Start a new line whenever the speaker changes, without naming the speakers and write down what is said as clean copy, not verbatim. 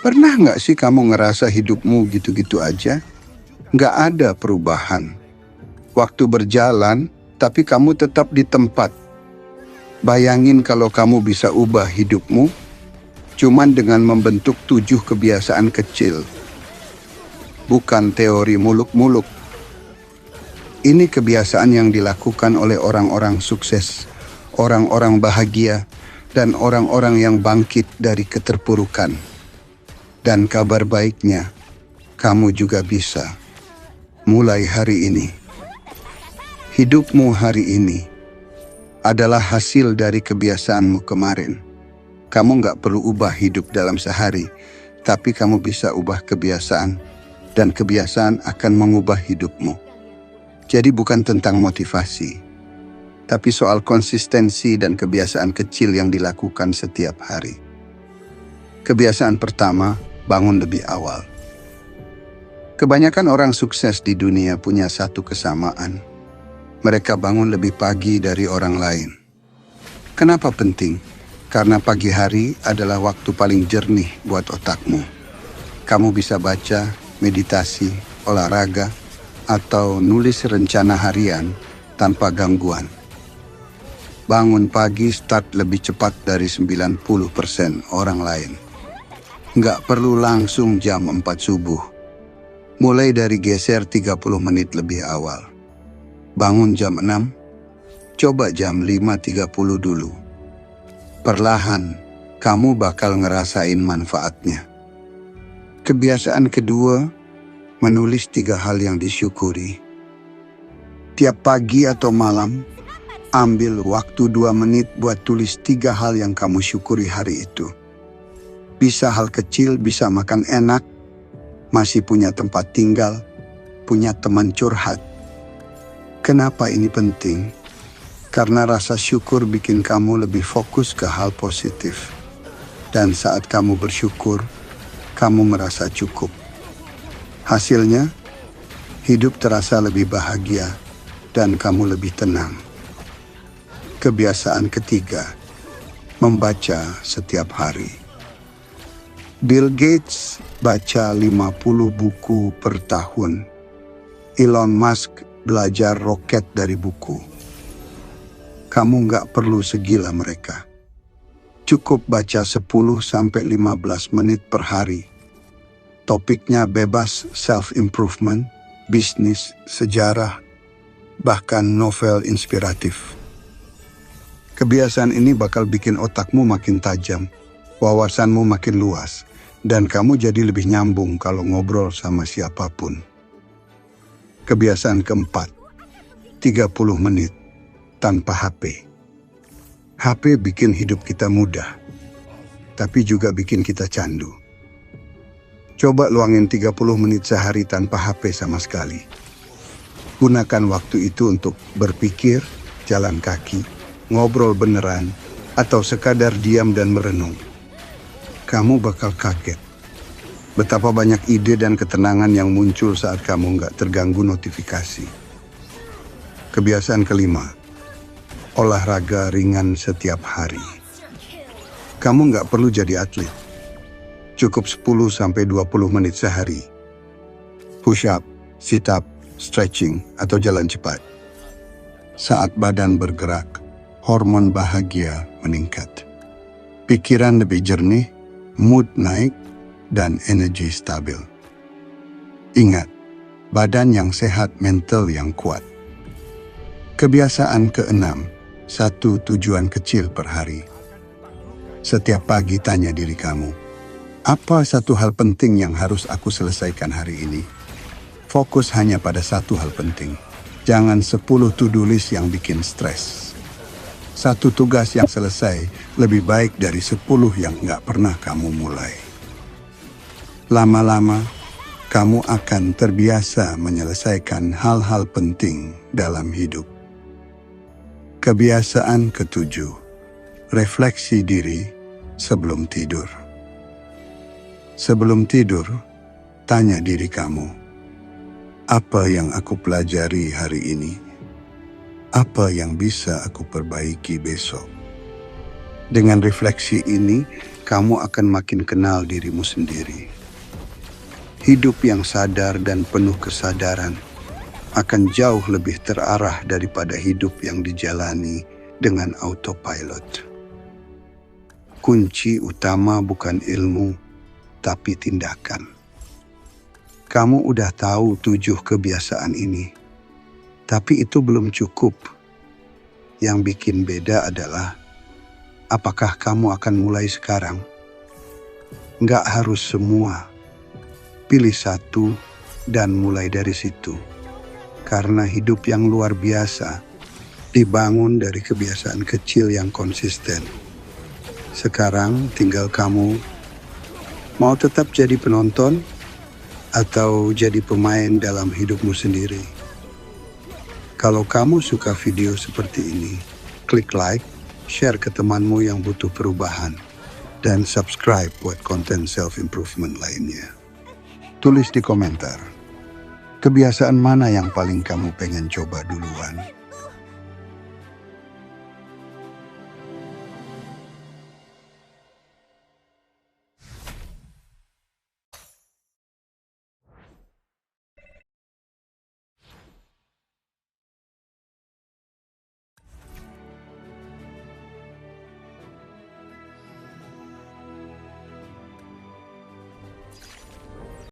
Pernah nggak sih kamu ngerasa hidupmu gitu-gitu aja? Nggak ada perubahan. Waktu berjalan, tapi kamu tetap di tempat. Bayangin kalau kamu bisa ubah hidupmu, cuman dengan membentuk 7 kebiasaan kecil. Bukan teori muluk-muluk. Ini kebiasaan yang dilakukan oleh orang-orang sukses, orang-orang bahagia, dan orang-orang yang bangkit dari keterpurukan. Dan kabar baiknya, kamu juga bisa. Mulai hari ini. Hidupmu hari ini adalah hasil dari kebiasaanmu kemarin. Kamu nggak perlu ubah hidup dalam sehari, tapi kamu bisa ubah kebiasaan, dan kebiasaan akan mengubah hidupmu. Jadi bukan tentang motivasi, tapi soal konsistensi dan kebiasaan kecil yang dilakukan setiap hari. Kebiasaan pertama, bangun lebih awal. Kebanyakan orang sukses di dunia punya satu kesamaan. Mereka bangun lebih pagi dari orang lain. Kenapa penting? Karena pagi hari adalah waktu paling jernih buat otakmu. Kamu bisa baca, meditasi, olahraga, atau nulis rencana harian tanpa gangguan. Bangun pagi start lebih cepat dari 90% orang lain. Nggak perlu langsung jam 4 subuh. Mulai dari geser 30 menit lebih awal. Bangun jam 6, coba jam 5.30 dulu. Perlahan, kamu bakal ngerasain manfaatnya. Kebiasaan kedua, menulis 3 hal yang disyukuri. Tiap pagi atau malam, ambil waktu 2 menit buat tulis 3 hal yang kamu syukuri hari itu. Bisa hal kecil, bisa makan enak, masih punya tempat tinggal, punya teman curhat. Kenapa ini penting? Karena rasa syukur bikin kamu lebih fokus ke hal positif. Dan saat kamu bersyukur, kamu merasa cukup. Hasilnya, hidup terasa lebih bahagia dan kamu lebih tenang. Kebiasaan ketiga, membaca setiap hari. Bill Gates baca 50 buku per tahun. Elon Musk belajar roket dari buku. Kamu nggak perlu segila mereka. Cukup baca 10-15 menit per hari. Topiknya bebas self-improvement, bisnis, sejarah, bahkan novel inspiratif. Kebiasaan ini bakal bikin otakmu makin tajam, wawasanmu makin luas, dan kamu jadi lebih nyambung kalau ngobrol sama siapapun. Kebiasaan keempat, 30 menit tanpa HP. HP bikin hidup kita mudah, tapi juga bikin kita candu. Coba luangin 30 menit sehari tanpa HP sama sekali. Gunakan waktu itu untuk berpikir, jalan kaki, ngobrol beneran, atau sekadar diam dan merenung. Kamu bakal kaget betapa banyak ide dan ketenangan yang muncul saat kamu nggak terganggu notifikasi. Kebiasaan kelima, olahraga ringan setiap hari. Kamu nggak perlu jadi atlet. Cukup 10-20 menit sehari. Push up, sit up, stretching, atau jalan cepat. Saat badan bergerak, hormon bahagia meningkat. Pikiran lebih jernih, mood naik, dan energi stabil. Ingat, badan yang sehat, mental yang kuat. Kebiasaan keenam, 1 tujuan kecil per hari. Setiap pagi tanya diri kamu, apa satu hal penting yang harus aku selesaikan hari ini? Fokus hanya pada satu hal penting. Jangan 10 to-do list yang bikin stres. Satu tugas yang selesai lebih baik dari 10 yang nggak pernah kamu mulai. Lama-lama, kamu akan terbiasa menyelesaikan hal-hal penting dalam hidup. Kebiasaan ketujuh, refleksi diri sebelum tidur. Sebelum tidur, tanya diri kamu, apa yang aku pelajari hari ini? Apa yang bisa aku perbaiki besok? Dengan refleksi ini, kamu akan makin kenal dirimu sendiri. Hidup yang sadar dan penuh kesadaran akan jauh lebih terarah daripada hidup yang dijalani dengan autopilot. Kunci utama bukan ilmu, tapi tindakan. Kamu udah tahu 7 kebiasaan ini, tapi itu belum cukup. Yang bikin beda adalah, apakah kamu akan mulai sekarang? Nggak harus semua. Pilih satu dan mulai dari situ. Karena hidup yang luar biasa dibangun dari kebiasaan kecil yang konsisten. Sekarang tinggal kamu mau tetap jadi penonton atau jadi pemain dalam hidupmu sendiri. Kalau kamu suka video seperti ini, klik like, share ke temanmu yang butuh perubahan, dan subscribe buat konten self-improvement lainnya. Tulis di komentar, kebiasaan mana yang paling kamu pengen coba duluan?